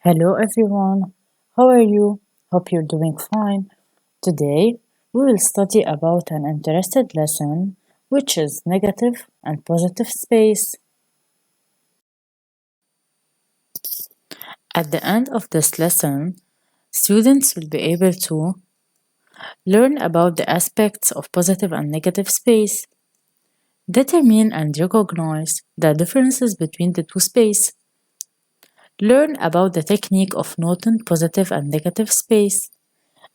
Hello everyone, how are you? Hope you're doing fine. Today we will study about an interesting lesson which is negative and positive space. At the end of this lesson, students will be able to learn about the aspects of positive and negative space, determine and recognize the differences between the two space, learn about the technique of noting positive and negative space.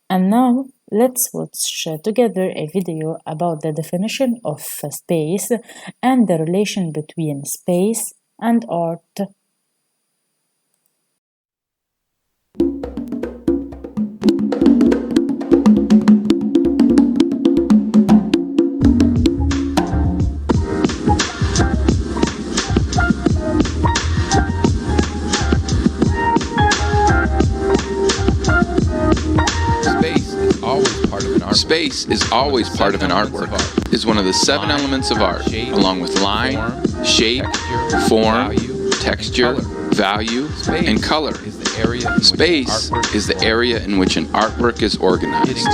And now let's watch together a video about the definition of space and the relation between space and art. Space is always part of an artwork, is one of the seven elements of art, along with line, shape, form, texture, value, and color. Space is the area in which an artwork is organized.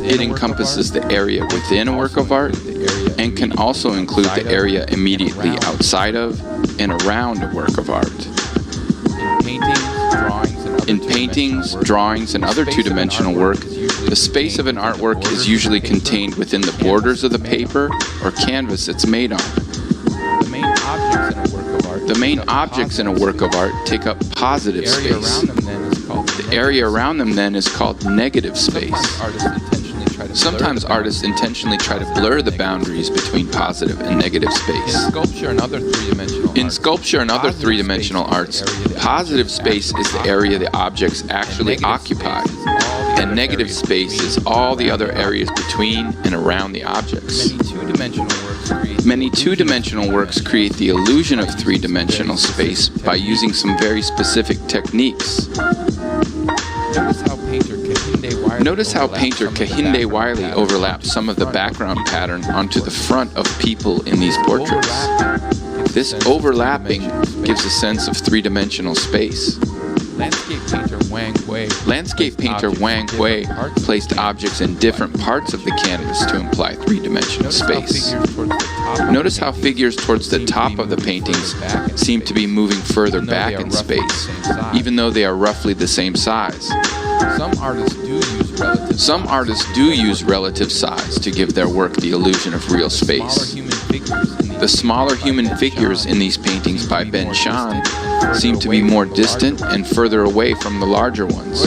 It encompasses the area within a work of art and can also include the area immediately outside of and around a work of art. In paintings, drawings, and other two-dimensional work, the space of an artwork is usually contained within the borders of the paper or canvas it's made on. The main objects in a work of art take up positive space. The area around them then is called negative space. Sometimes artists intentionally try to blur the boundaries between positive and negative space. In sculpture and other three-dimensional arts, positive space is the area the objects actually occupy, and negative space is all the other areas between and around the objects. Many two-dimensional works create the illusion of three-dimensional space by using some very specific techniques. Notice how painter Kehinde Wiley overlaps some of the background pattern onto the front of people in these portraits. This overlapping gives a sense of three-dimensional space. Landscape painter Wang Hui placed objects in different parts of the canvas to imply three-dimensional space. Notice how figures towards the top of the paintings seem to be moving further back in space, even though they are roughly the same size. Some artists do use relative size to give their work the illusion of real space. The smaller human figures in these paintings by Ben Shahn seem to be more distant and further away from the larger ones.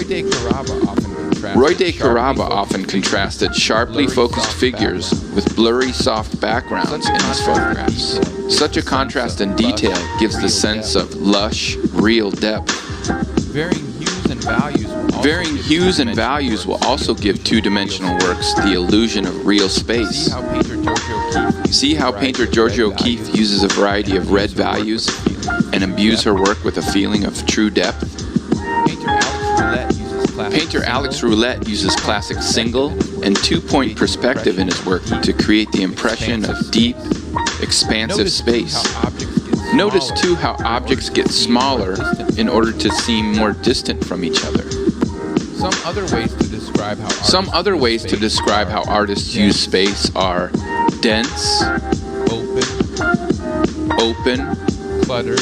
Roy de Carava often contrasted sharply focused figures with blurry, soft backgrounds in his photographs. Such a contrast in detail gives the sense of lush, real depth. Varying hues and values will also give two-dimensional works the illusion of real space. See how painter Georgia O'Keeffe uses a variety of red values and imbues her work with a feeling of true depth? Painter Alex Roulette uses classic single and two-point perspective in his work to create the impression of deep, expansive space. Notice too how objects get smaller in order to seem more distant from each other. Some other ways to describe how artists use space are dense, open, cluttered,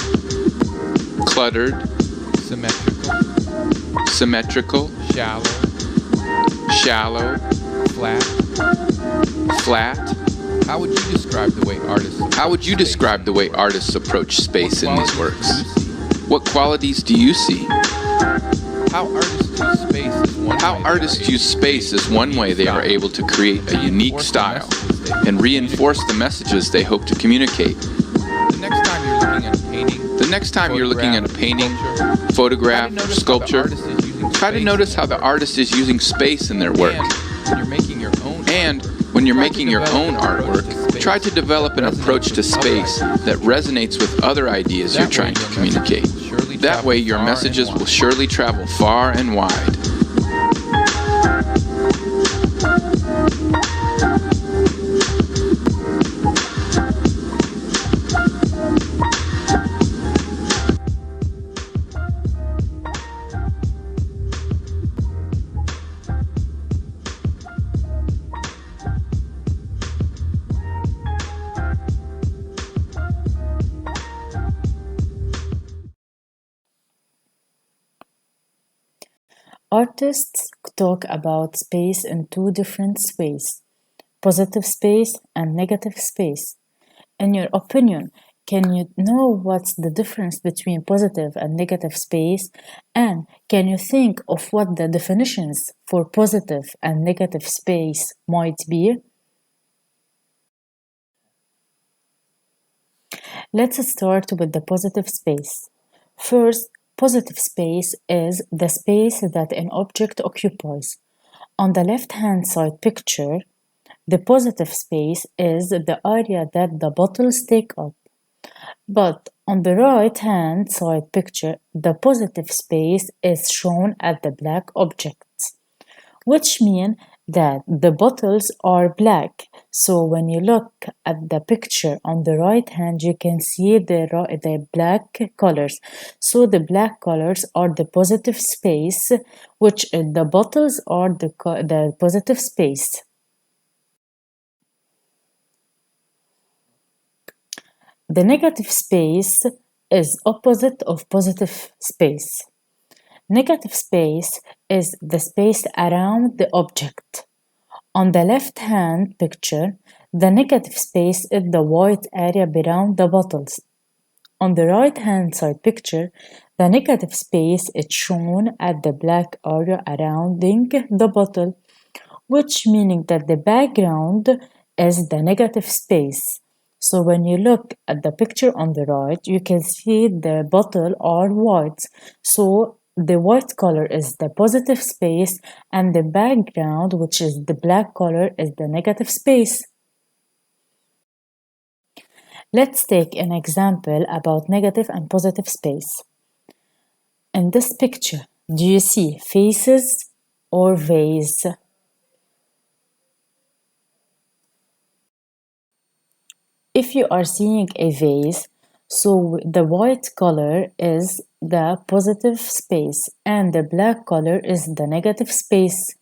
symmetrical, shallow, flat. How would you describe the way artists approach space in these works? What qualities do you see? How artists use space is one way they are able to create a unique style and reinforce the messages they hope to communicate. The next time you're looking at a painting, photograph, or sculpture, try to notice how the artist is using space in their work. And when you're making your own artwork, try to develop an approach to space that resonates with other ideas you're trying to communicate. That way, your messages will surely travel far and wide. Artists talk about space in two different ways: positive space and negative space. In your opinion, can you know what's the difference between positive and negative space? And can you think of what the definitions for positive and negative space might be? Let's start with the positive space. First, positive space is the space that an object occupies. On the left-hand side picture, the positive space is the area that the bottles take up. But on the right-hand side picture, the positive space is shown as the black objects, which mean that the bottles are black. So when you look at the picture on the right hand, you can see the black colors. So the black colors are the positive space, which the bottles are the positive space. The negative space is opposite of positive space. Negative space is the space around the object. On the left-hand picture, the negative space is the white area around the bottles. On the right-hand side picture, the negative space is shown as the black area surrounding the bottle, which meaning that the background is the negative space. So when you look at the picture on the right, you can see the bottle are white. So the white color is the positive space and the background, which is the black color, is the negative space. Let's take an example about negative and positive space. In this picture, do you see faces or vase? If you are seeing a vase, so the white color is the positive space and the black color is the negative space.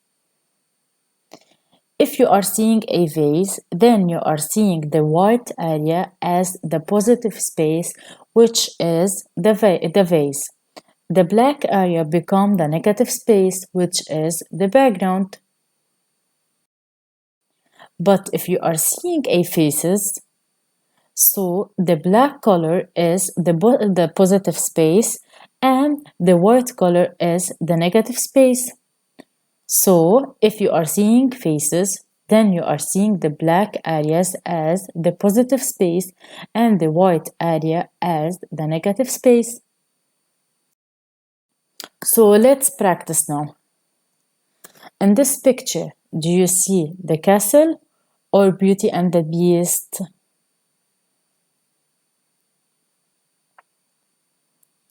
If you are seeing a vase, then you are seeing the white area as the positive space, which is the vase. The black area become the negative space, which is the background. But if you are seeing a faces, so the black color is the positive space and the white color is the negative space. So if you are seeing faces, then you are seeing the black areas as the positive space and the white area as the negative space. So let's practice now. In this picture, do you see the castle or Beauty and the Beast?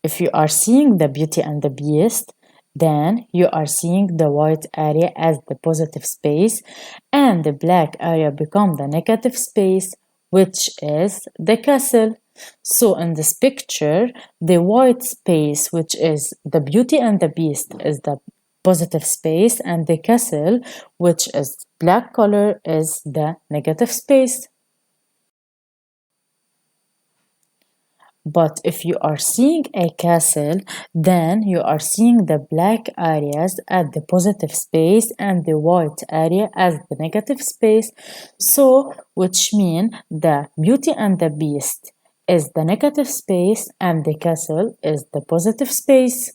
If you are seeing the Beauty and the Beast, then you are seeing the white area as the positive space and the black area become the negative space, which is the castle. So in this picture, the white space, which is the Beauty and the Beast, is the positive space and the castle, which is black color, is the negative space. But if you are seeing a castle, then you are seeing the black areas at the positive space and the white area as the negative space. So, which mean the Beauty and the Beast is the negative space and the castle is the positive space.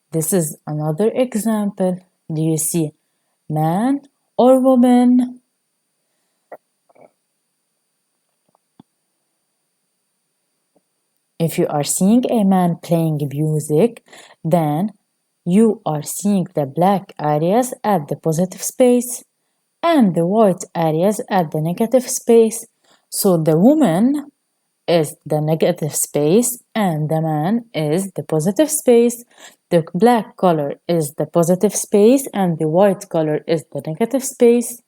This is another example. Do you see man or woman? If you are seeing a man playing music, then you are seeing the black areas at the positive space and the white areas at the negative space. So the woman is the negative space and the man is the positive space. The black color is the positive space and the white color is the negative space.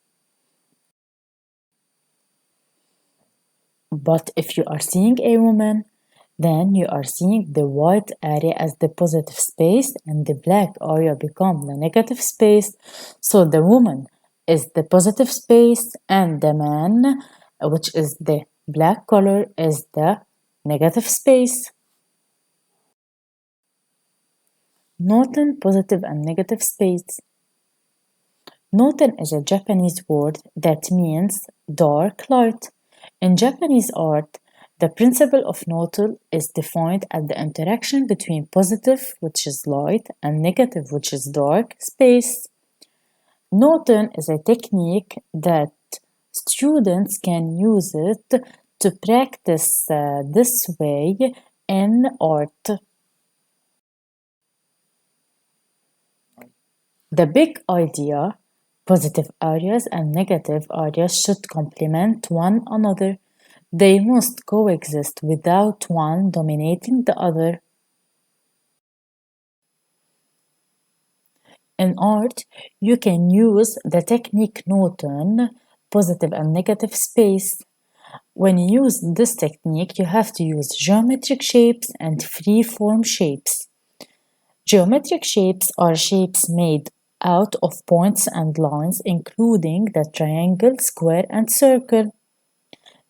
But if you are seeing a woman, then you are seeing the white area as the positive space and the black area become the negative space. So the woman is the positive space and the man, which is the black color, is the negative space. Noten positive and negative space. Noten is a Japanese word that means dark light. In Japanese art, the principle of noten is defined as the interaction between positive, which is light, and negative, which is dark, space. Noten is a technique that students can use it to practice this way in art. The big idea: positive areas and negative areas should complement one another. They must coexist without one dominating the other. In art, you can use the technique Noten, positive and negative space. When you use this technique, you have to use geometric shapes and free-form shapes. Geometric shapes are shapes made out of points and lines, including the triangle, square, and circle.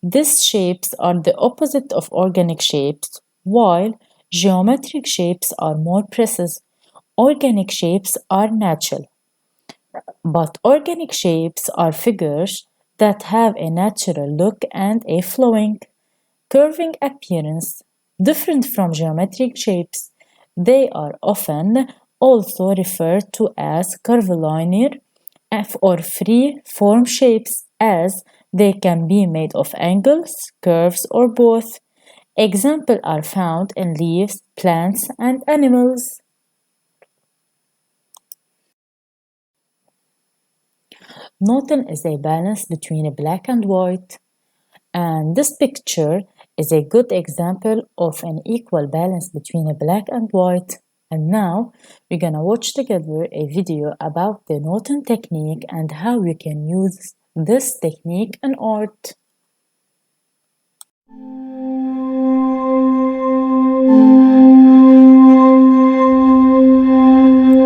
These shapes are the opposite of organic shapes, while geometric shapes are more precise. Organic shapes are natural, but organic shapes are figures that have a natural look and a flowing, curving appearance. Different from geometric shapes, they are often also referred to as curvilinear or free-form shapes, as they can be made of angles, curves, or both. Examples are found in leaves, plants, and animals. Noten is a balance between black and white, and this picture is a good example of an equal balance between black and white. And now we're gonna watch together a video about the Noten technique and how we can use this technique in art.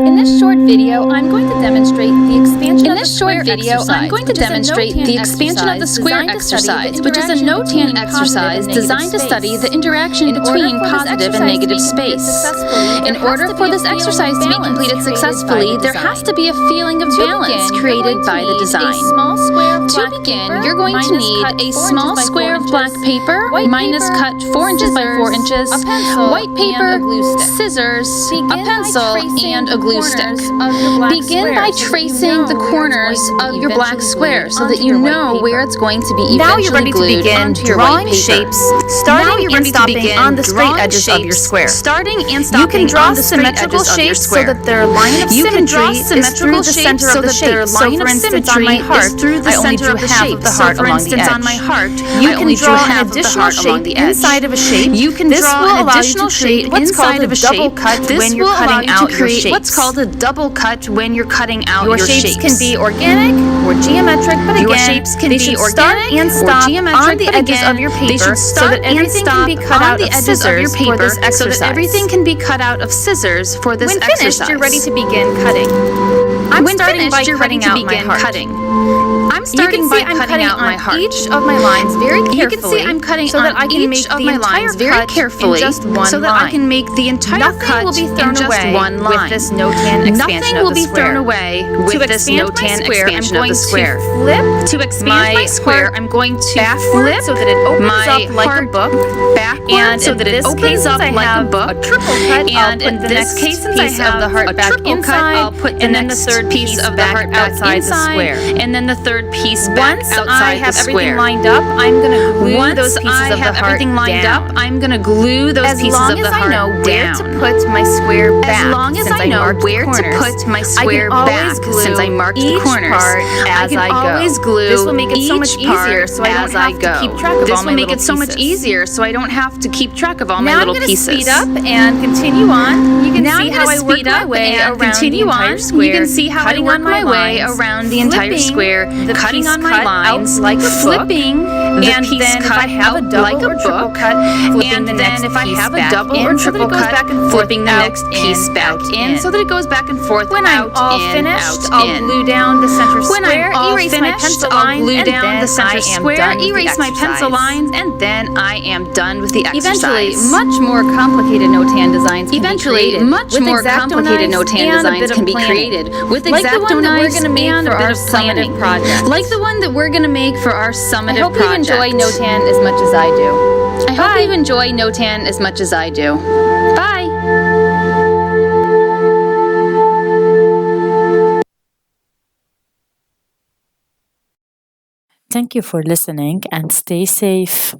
In this short video, I'm going to demonstrate the expansion of the square exercise, which is a Notan exercise designed to study the interaction between positive and negative space. In order for this exercise to be completed successfully, there has to be a feeling of balance created by the design. To begin, you're going to need a small square of black paper, minus cut 4 inches by 4 inches, white paper, scissors, a pencil, and a glue stick. Begin by tracing the corners of your black square so that you know where it's going to be eventually glued onto your white paper. Starting and stopping on the straight edges of your square. You can draw symmetrical shapes so that their line of symmetry is through the center of the shape. So for instance, on my heart, I only drew half of the heart along the edge. You can draw an additional shape inside of a shape. You can draw an additional shape inside of a shape. This will allow you to create what's called a double cut when you're cutting out your shapes. Can be organic or geometric, but your again, shapes can they be should organic start and stop or geometric, on the but edges again, of your they paper should so that everything can be cut out of scissors for this exercise. So that everything can be cut out of scissors for this When exercise. finished, you're ready to begin cutting. When finished, you're ready to begin cutting. I'm starting by cutting out my heart. Each of my lines very carefully. You can see I'm cutting so that I can make of the my entire lines very cut carefully, in just one so that line. I can make the entire Nothing cut will be thrown in just away one line. with this Notan expansion Nothing of will the be square. thrown away To with this expand Notan my square, expansion I'm of the going square. to flip To expand my square, I'm going to backward flip so that it opens my up like a heart book. backward And so that it this opens case, up since I like a have book. a triple cut, And I'll in put the this next case, since I piece have of the heart a back triple inside, cut, I'll put the and then the next third piece of the back heart back outside the inside, square. and then the third piece back Once outside I have the everything square. lined up, I'm going to glue Once those pieces I of the have heart everything lined down. up, I'm going to glue those As pieces long of the as I heart know where down. to put my square back, As long as since I know marked the where to corners, put my I square can back, always glue since I marked the each corners, part I as can I go. always glue This will make it so much each easier, part so I don't as have I to go. keep track of This all will my make little it so much pieces. easier, so I don't have to keep track of all my Now little I'm going to pieces. speed up and continue on. You can Now see I'm how I going to work speed my up way and around continue the entire on. square. You can see how I cutting work on my my way lines, around the entire flipping square, the cutting on my lines, like a flipping, and the piece then if cut I have a out double like a or triple book, cut, flipping and the then next if I piece have a back double in, or so that triple it goes cut, back and forth, flipping the out, next in, piece back out, in, so that it goes back and forth. When I'm out, all in, finished, out, I'll in. glue down the center When square, I'm all erase my finished, pencil I'll lines, glue and down then the center I am square, done with the erase my pencil exercise. lines, and then I am done with the exercise. Eventually, much more complicated notan designs can be created. Much with more X-Acto complicated knives notan and a designs bit of can be planning. created with Like the X-Acto one that we're knives gonna make and for a bit our of summative planning. project. Like the one that we're going to make for our I summative hope you project. enjoy notan as much as I do. I hope you enjoy notan as much as I do. Bye! Thank you for listening and stay safe.